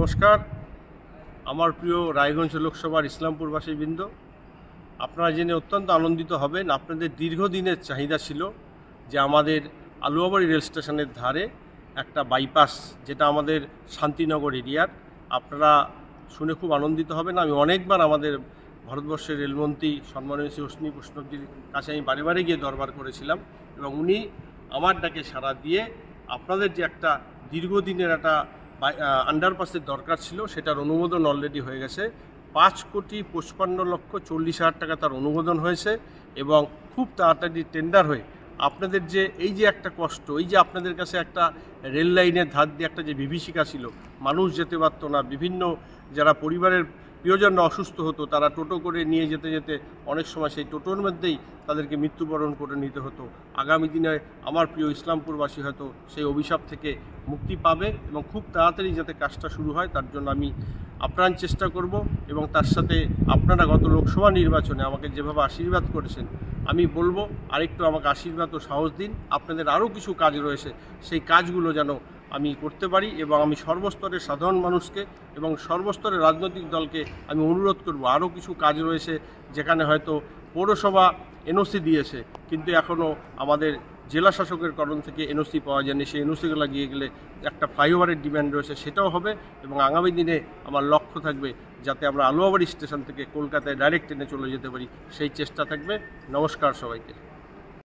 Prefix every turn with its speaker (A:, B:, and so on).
A: নমস্কার। আমার প্রিয় রায়গঞ্জ লোকসভার ইসলামপুরবাসীবৃন্দ, আপনারা জেনে অত্যন্ত আনন্দিত হবেন। আপনাদের দীর্ঘদিনের চাহিদা ছিল যে আমাদের আলুয়াবাড়ি রেল স্টেশনের ধারে একটা বাইপাস, যেটা আমাদের শান্তিনগর এরিয়ার, আপনারা শুনে খুব আনন্দিত হবেন। আমি অনেকবার আমাদের ভারতবর্ষের রেলমন্ত্রী সম্মানীয় শ্রী অশ্বিনী বৈষ্ণবজির কাছে আমি বারে বারে গিয়ে দরবার করেছিলাম এবং উনি আমার ডাকে সাড়া দিয়ে আপনাদের যে একটা দীর্ঘদিনের একটা আন্ডারপাসের দরকার ছিল, সেটার অনুমোদন অলরেডি হয়ে গেছে। 5,55,40,00,000 টাকা তার অনুমোদন হয়েছে এবং খুব তাড়াতাড়ি টেন্ডার হয়ে আপনাদের যে এই যে একটা কষ্ট, এই যে আপনাদের কাছে একটা রেল লাইনের ধার দিয়ে একটা যে বিভীষিকা ছিল, মানুষ যেতে পারতো না, বিভিন্ন যারা পরিবারের প্রিয়জনরা অসুস্থ হতো, তারা টোটো করে নিয়ে যেতে যেতে অনেক সময় সেই টোটোর মধ্যেই তাদেরকে মৃত্যুবরণ করে নিতে হতো। আগামী দিনে আমার প্রিয় ইসলামপুরবাসী হয়তো সেই অভিশাপ থেকে মুক্তি পাবে এবং খুব তাড়াতাড়ি যাতে কাজটা শুরু হয়, তার জন্য আমি আপ্রাণ চেষ্টা করব। এবং তার সাথে আপনারা গত লোকসভা নির্বাচনে আমাকে যেভাবে আশীর্বাদ করেছেন, আমি বলবো আরেকটু আমাকে আশীর্বাদ ও সাহস দিন। আপনাদের আরও কিছু কাজ রয়েছে, সেই কাজগুলো যেন আমি করতে পারি এবং আমি সর্বস্তরের সাধারণ মানুষকে এবং সর্বস্তরের রাজনৈতিক দলকে আমি অনুরোধ করব, আরও কিছু কাজ রয়েছে যেখানে হয়তো পৌরসভা এনওসি দিয়েছে কিন্তু এখনও আমাদের জেলা শাসকের করণ থেকে এনওসি পাওয়া যায়নি। সেই এনওসিগুলো গিয়ে গেলে একটা ফ্লাইওভারের ডিমান্ড রয়েছে, সেটাও হবে। এবং আগামী দিনে আমার লক্ষ্য থাকবে যাতে আমরা আলুয়াবাড়ি স্টেশন থেকে কলকাতায় ডাইরেক্ট ট্রেনে চলে যেতে পারি, সেই চেষ্টা থাকবে। নমস্কার সবাইকে।